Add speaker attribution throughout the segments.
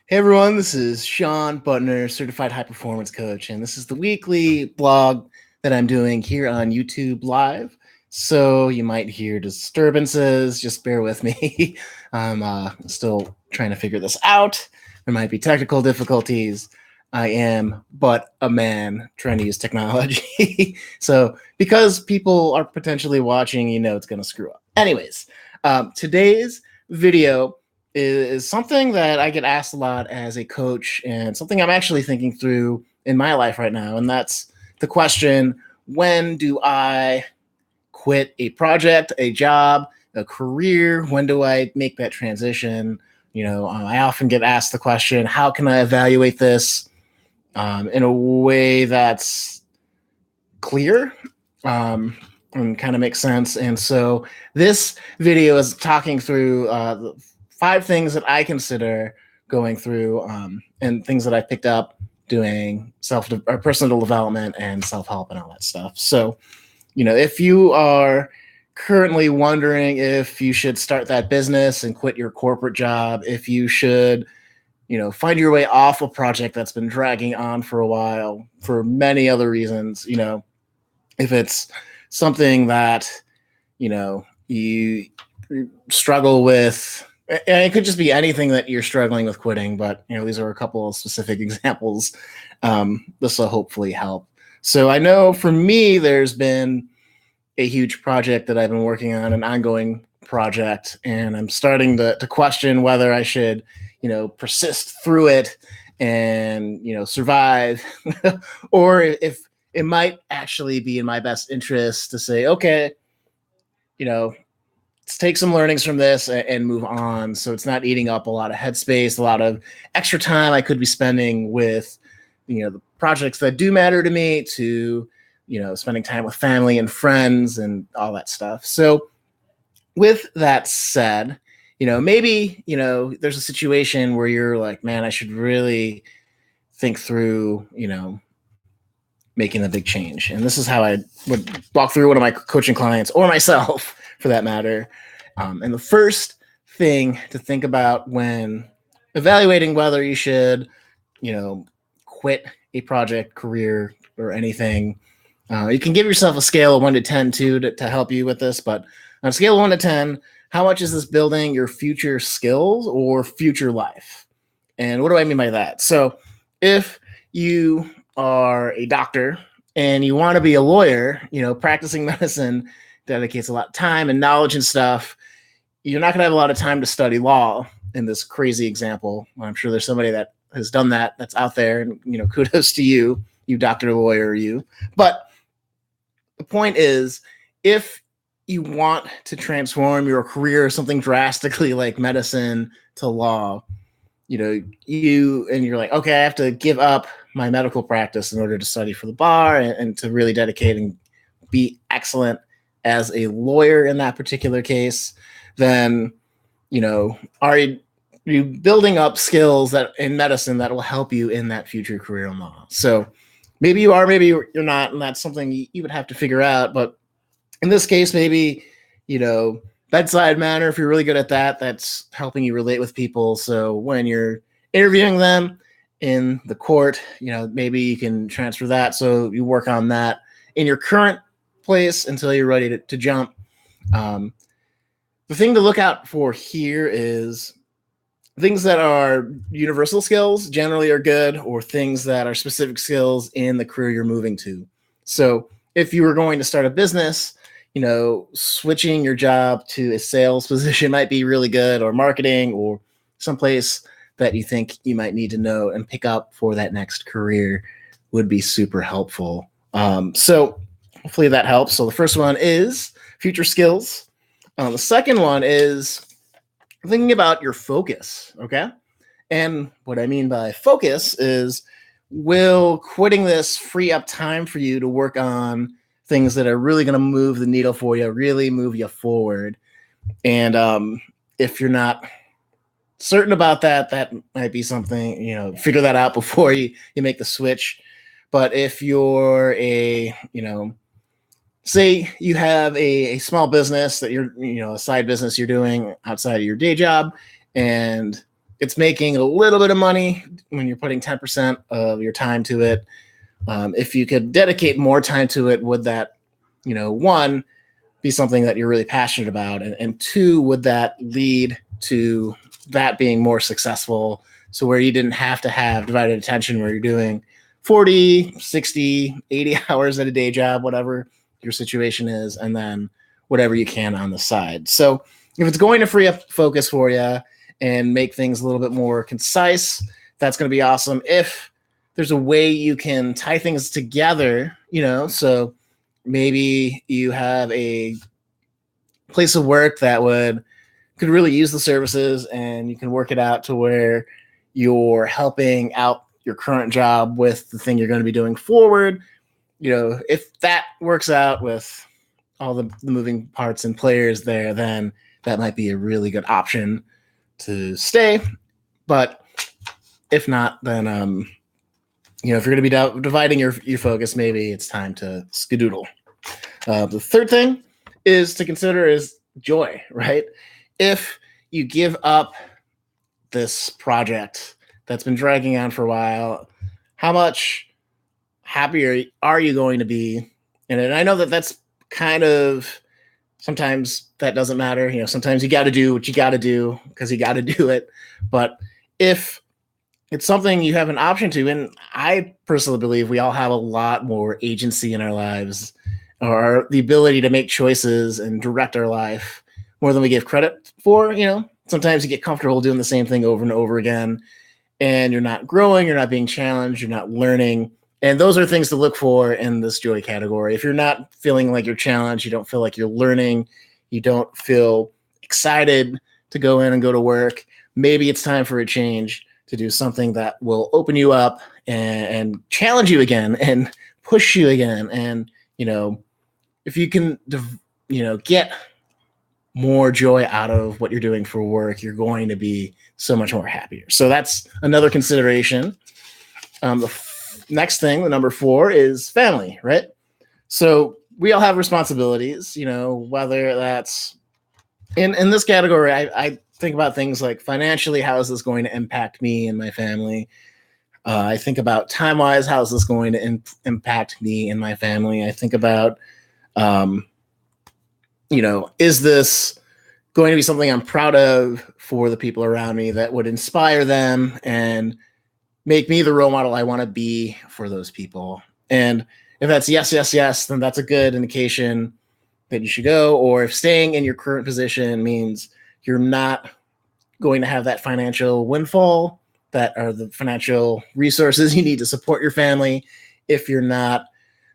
Speaker 1: Hey everyone, this is Sean Butner, certified high performance coach, and this is the weekly blog that I'm doing here on YouTube Live. So you might hear disturbances, just bear with me. I'm still trying to figure this out. There might be technical difficulties. I am but a man trying to use technology. So because people are potentially watching, it's going to screw up. Anyways, today's video is something that I get asked a lot as a coach and something I'm actually thinking through in my life right now. And that's the question, when do I quit a project, a job, a career? When do I make that transition? I often get asked the question, how can I evaluate this in a way that's clear and kind of makes sense? And so this video is talking through the 5 things that I consider going through and things that I picked up doing personal development and self-help and all that stuff. So, if you are currently wondering if you should start that business and quit your corporate job, if you should, find your way off a project that's been dragging on for a while for many other reasons, if it's something that, you struggle with, and it could just be anything that you're struggling with quitting, but these are a couple of specific examples. This will hopefully help. So I know for me, there's been a huge project that I've been working on, an ongoing project, and I'm starting to question whether I should, persist through it and, survive, or if it might actually be in my best interest to say, okay, let's take some learnings from this and move on. So it's not eating up a lot of headspace, a lot of extra time I could be spending with, the projects that do matter to me, to, spending time with family and friends and all that stuff. So with that said, maybe, there's a situation where you're like, man, I should really think through, making a big change. And this is how I would walk through one of my coaching clients, or myself for that matter. And the first thing to think about when evaluating whether you should, quit a project, career, or anything, you can give yourself a scale of 1 to 10 too to help you with this. But on a scale of 1 to 10, how much is this building your future skills or future life? And what do I mean by that? So if you are a doctor and you want to be a lawyer, practicing medicine dedicates a lot of time and knowledge and stuff. You're not going to have a lot of time to study law in this crazy example. I'm sure there's somebody that has done that that's out there, and, kudos to you, you doctor, lawyer, you. But the point is, if you want to transform your career, something drastically like medicine to law, you're like, okay, I have to give up my medical practice in order to study for the bar and to really dedicate and be excellent as a lawyer in that particular case, then, are you building up skills that in medicine that will help you in that future career in law? So maybe you are, maybe you're not, and that's something you would have to figure out. But in this case, maybe, bedside manner, if you're really good at that, that's helping you relate with people. So when you're interviewing them in the court, maybe you can transfer that. So you work on that in your current place until you're ready to jump. The thing to look out for here is things that are universal skills generally are good, or things that are specific skills in the career you're moving to. So if you were going to start a business, switching your job to a sales position might be really good, or marketing, or someplace that you think you might need to know and pick up for that next career would be super helpful. So hopefully that helps. So the first one is future skills. The second one is thinking about your focus, okay? And what I mean by focus is, will quitting this free up time for you to work on things that are really going to move the needle for you, really move you forward? And if you're not certain about that, that might be something, figure that out before you make the switch. But if you're say you have a small business that you're, a side business you're doing outside of your day job, and it's making a little bit of money when you're putting 10% of your time to it. If you could dedicate more time to it, would that, one, be something that you're really passionate about? And two, would that lead to that being more successful? So where you didn't have to have divided attention, where you're doing 40, 60, 80 hours at a day job, whatever your situation is, and then whatever you can on the side. So if it's going to free up focus for you and make things a little bit more concise, that's going to be awesome. If there's a way you can tie things together, so maybe you have a place of work that could really use the services, and you can work it out to where you're helping out your current job with the thing you're going to be doing forward. If that works out with all the moving parts and players there, then that might be a really good option to stay. But if not, then if you're going to be dividing your focus, maybe it's time to skedoodle. The third thing is to consider is joy, right? If you give up this project that's been dragging on for a while, how much happier are you going to be in it? And I know that's kind of, sometimes that doesn't matter. Sometimes you got to do what you got to do because you got to do it. But if it's something you have an option to, and I personally believe we all have a lot more agency in our lives, or the ability to make choices and direct our life more than we give credit for. Sometimes you get comfortable doing the same thing over and over again, and you're not growing, you're not being challenged, you're not learning. And those are things to look for in this joy category. If you're not feeling like you're challenged, you don't feel like you're learning, you don't feel excited to go in and go to work, maybe it's time for a change, to do something that will open you up and challenge you again and push you again. And, if you can, get more joy out of what you're doing for work, you're going to be so much more happier. So that's another consideration. The next thing, the number 4, is family, right? So we all have responsibilities, whether that's in this category. I think about things like financially, how is this going to impact me and my family? I think about time-wise, how is this going to impact me and my family? I think about, is this going to be something I'm proud of for the people around me that would inspire them and make me the role model I want to be for those people? And if that's yes, yes, yes, then that's a good indication that you should go. Or if staying in your current position means you're not going to have that financial windfall, that are the financial resources you need to support your family, if you're not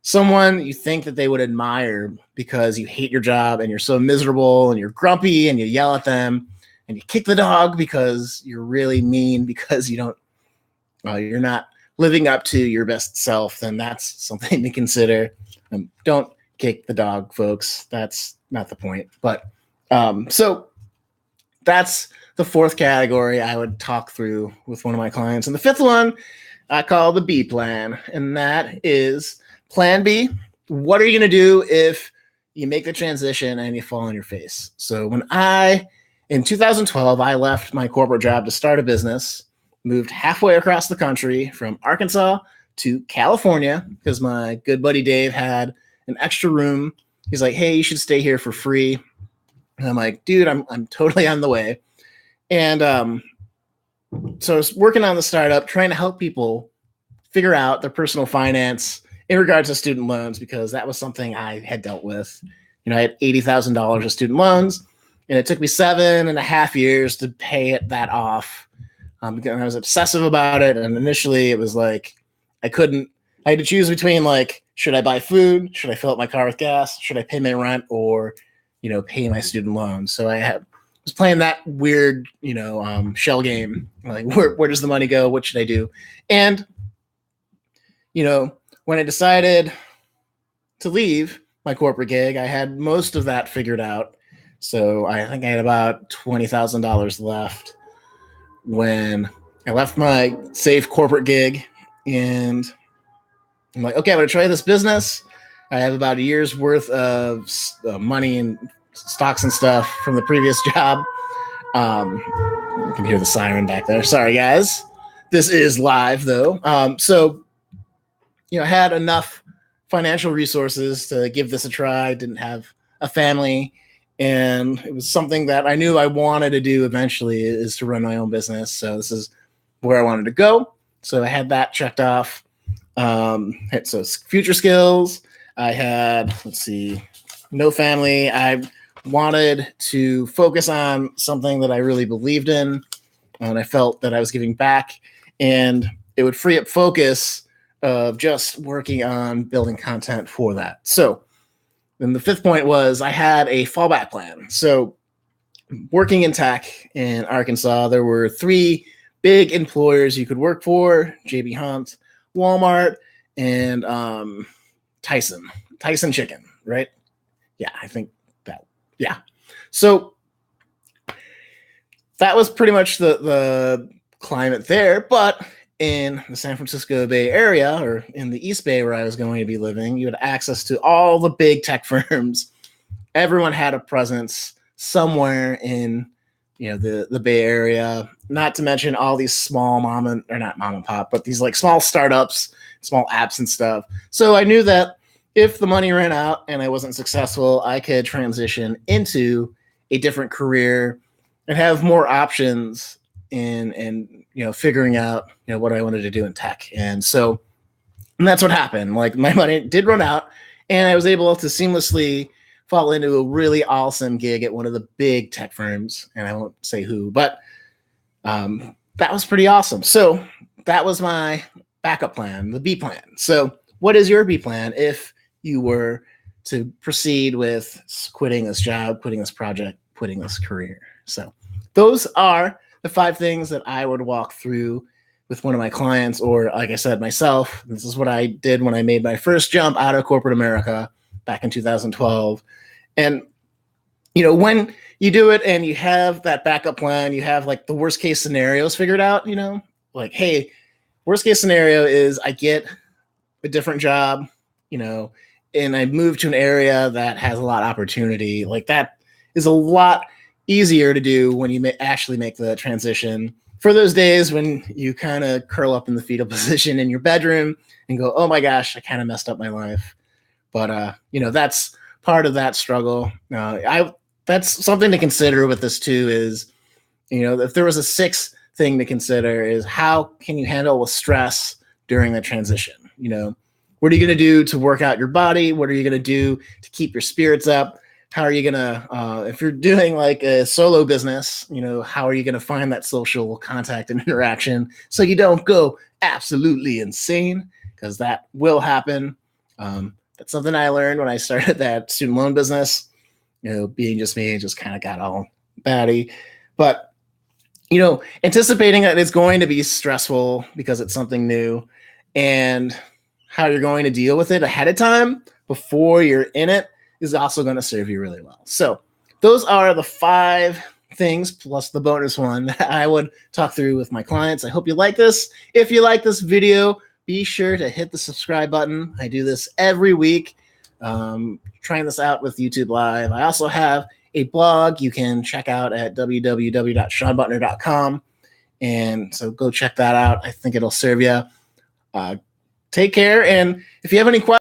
Speaker 1: someone you think that they would admire because you hate your job and you're so miserable and you're grumpy and you yell at them and you kick the dog because you're really mean because you're not living up to your best self, then that's something to consider. Don't kick the dog, folks. That's not the point. But so that's the 4th category I would talk through with one of my clients. And the 5th one I call the B plan. And that is plan B. What are you going to do if you make the transition and you fall on your face? So in 2012, I left my corporate job to start a business, moved halfway across the country from Arkansas to California because my good buddy Dave had an extra room. He's like, hey, you should stay here for free. And I'm like, dude, I'm totally on the way. And so I was working on the startup, trying to help people figure out their personal finance in regards to student loans, because that was something I had dealt with. I had $80,000 of student loans, and it took me 7.5 years to pay that off. Because I was obsessive about it. And initially it was like, I had to choose between should I buy food? Should I fill up my car with gas? Should I pay my rent or, pay my student loans? So I was playing that weird, shell game. Like, where does the money go? What should I do? And, when I decided to leave my corporate gig, I had most of that figured out. So I think I had about $20,000 left when I left my safe corporate gig, and I'm like, okay, I'm going to try this business. I have about a year's worth of money and stocks and stuff from the previous job. You can hear the siren back there. Sorry, guys. This is live, though. So, I had enough financial resources to give this a try. Didn't have a family, and it was something that I knew I wanted to do eventually, is to run my own business. So this is where I wanted to go. So I had that checked off. So future skills. I had, no family. I wanted to focus on something that I really believed in, and I felt that I was giving back, and it would free up focus of just working on building content for that. So then the fifth point was I had a fallback plan. So working in tech in Arkansas, there were 3 big employers you could work for: JB Hunt, Walmart, and Tyson Chicken, right? Yeah, I think that. Yeah. So that was pretty much the climate there. But in the San Francisco Bay Area, or in the East Bay where I was going to be living, you had access to all the big tech firms. Everyone had a presence somewhere in the Bay Area, not to mention all these small not mom and pop, but these like small startups, small apps and stuff. So I knew that if the money ran out and I wasn't successful, I could transition into a different career and have more options in figuring out what I wanted to do in tech. And that's what happened. Like, my money did run out, and I was able to seamlessly fall into a really awesome gig at one of the big tech firms, and I won't say who, but that was pretty awesome. So that was my backup plan, the B plan. So what is your B plan if you were to proceed with quitting this job, quitting this project, quitting this career? So those are the 5 things that I would walk through with one of my clients, or like I said, myself. This is what I did when I made my first jump out of corporate America back in 2012. And, when you do it and you have that backup plan, you have like the worst case scenarios figured out, like, hey, worst case scenario is I get a different job, and I move to an area that has a lot of opportunity. Like, that is a lot easier to do when you actually make the transition. For those days when you kind of curl up in the fetal position in your bedroom and go, oh my gosh, I kind of messed up my life. But, that's part of that struggle. That's something to consider with this too, is, if there was a 6th thing to consider, is how can you handle the stress during the transition? What are you going to do to work out your body? What are you going to do to keep your spirits up? How are you going to, if you're doing like a solo business, how are you going to find that social contact and interaction so you don't go absolutely insane? Because that will happen. That's something I learned when I started that student loan business. Being just me, just kind of got all batty. But, anticipating that it's going to be stressful because it's something new, and how you're going to deal with it ahead of time before you're in it is also going to serve you really well. So those are the 5 things, plus the bonus one, that I would talk through with my clients. I hope you like this. If you like this video, be sure to hit the subscribe button. I do this every week, trying this out with YouTube Live. I also have a blog you can check out at www.seanbutner.com. And so go check that out. I think it'll serve you. Take care. And if you have any questions,